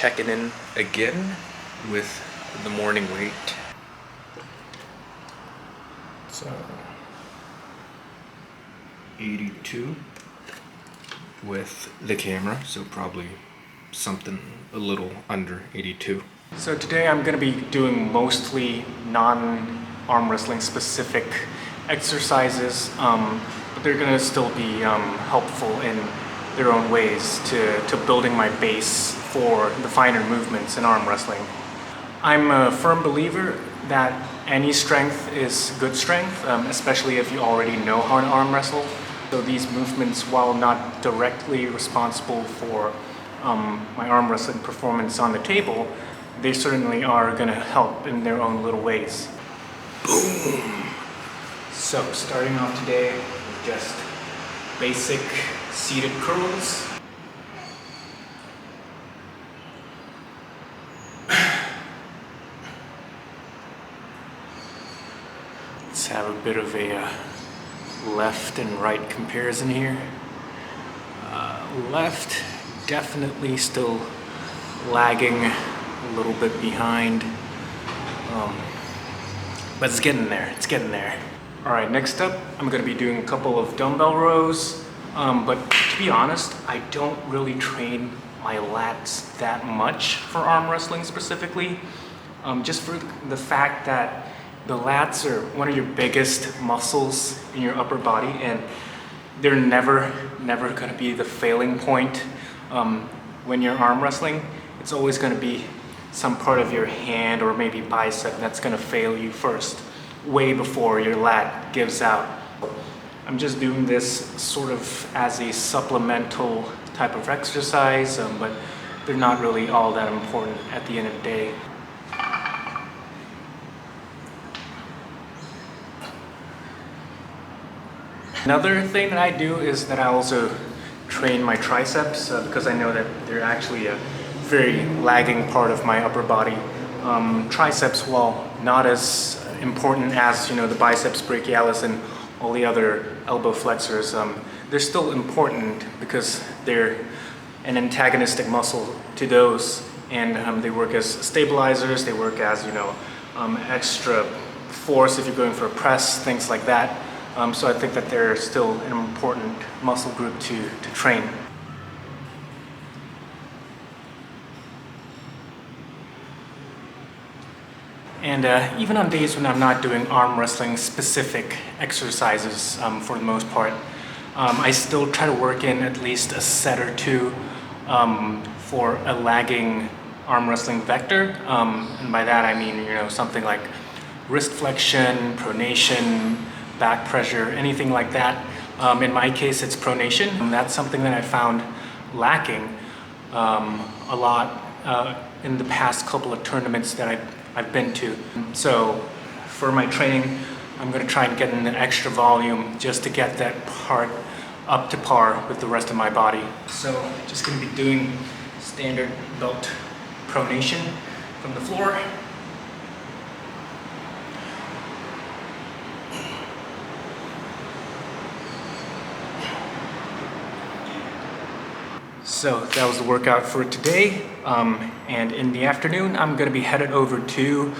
checking in again with the morning weight. So 82 with the camera, so probably something a little under 82. So today I'm going to be doing mostly non-arm wrestling specific exercises, but they're going to still be helpful in their own ways to building my base for the finer movements in arm wrestling. I'm a firm believer that any strength is good strength, especially if you already know how to arm wrestle. So these movements, while not directly responsible for my arm wrestling performance on the table, they certainly are going to help in their own little ways. Boom! So starting off today with just basic seated curls. Let's have a bit of a left and right comparison here. Left definitely still lagging a little bit behind, but it's getting there, All right, next up, I'm gonna be doing a couple of dumbbell rows, but to be honest, I don't really train my lats that much for arm wrestling specifically, just for the fact that the lats are one of your biggest muscles in your upper body, and they're never gonna be the failing point when you're arm wrestling. It's always gonna be some part of your hand or maybe bicep that's gonna fail you first, way before your lat gives out. I'm just doing this sort of as a supplemental type of exercise, but they're not really all that important at the end of the day. Another thing that I do is that I also train my triceps because I know that they're actually a very lagging part of my upper body. Triceps, while not as important as the biceps brachialis and all the other elbow flexors, they're still important because they're an antagonistic muscle to those, and they work as stabilizers. They work as extra force if you're going for a press, things like that. So I think that they're still an important muscle group to train. And even on days when I'm not doing arm wrestling specific exercises for the most part, I still try to work in at least a set or two for a lagging arm wrestling vector. And by that I mean something like wrist flexion, pronation, back pressure, anything like that. In my case, it's pronation. That's something that I found lacking a lot in the past couple of tournaments that I've been to. So for my training, I'm going to try and get in an extra volume just to get that part up to par with the rest of my body. So just going to be doing standard belt pronation from the floor. So that was the workout for today, and in the afternoon I'm going to be headed over to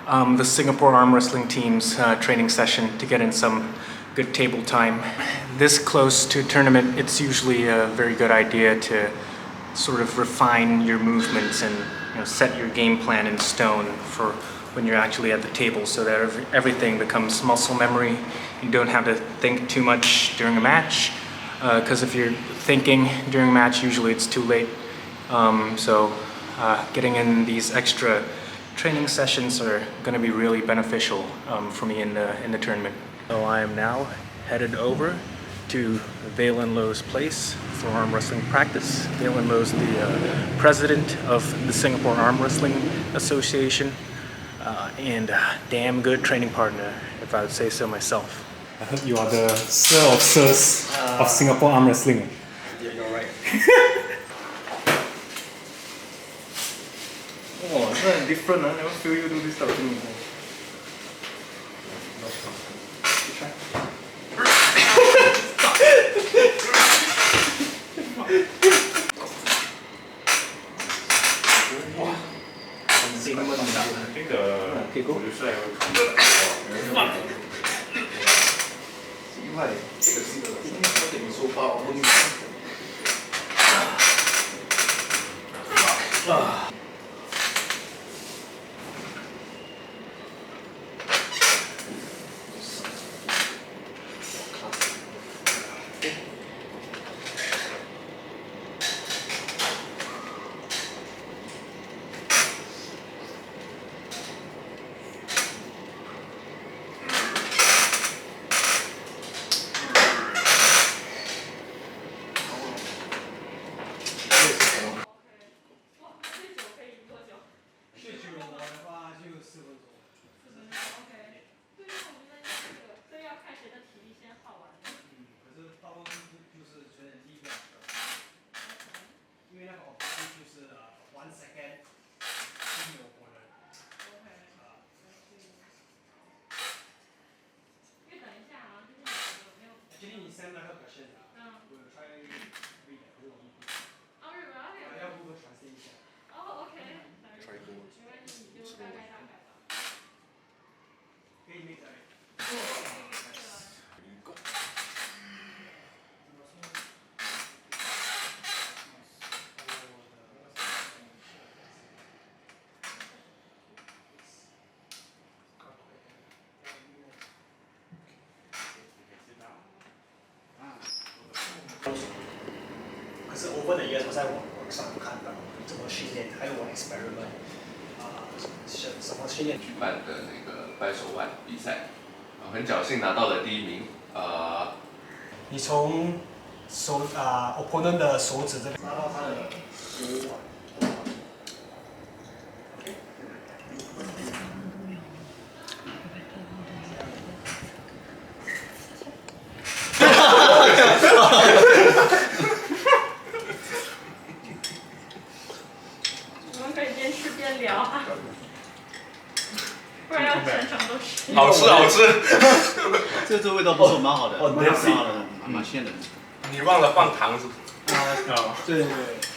the Singapore arm wrestling team's training session to get in some good table time. This close to a tournament, it's usually a very good idea to sort of refine your movements and set your game plan in stone for when you're actually at the table, so that everything becomes muscle memory. You don't have to think too much during a match. Because if you're thinking during a match, usually it's too late. So getting in these extra training sessions are going to be really beneficial for me in the tournament. So I am now headed over to Valen Lo's place for arm wrestling practice. Valen Lo's the president of the Singapore Arm Wrestling Association, and a damn good training partner, if I would say so myself. I heard you are the Sir of Sirs of Singapore Arm Wrestling. Yeah, you're right. Oh, it's different. I never feel you do this type of thing before. 给你们这个给过我就帅会看。因为这个是今天我等于说把我们可是 over the years 我在网上看到怎么训练，还有我 experiment 什么训练举办的那个掰手腕比赛，很侥幸拿到了第1名。你从opponent 的手指这边拿到他的手腕。我们可以边吃边聊啊，不然要全程都吃。好吃好吃。这味道不错，蛮好的，哦蛮好的，蛮鲜的。你忘了放糖是不是？对对对。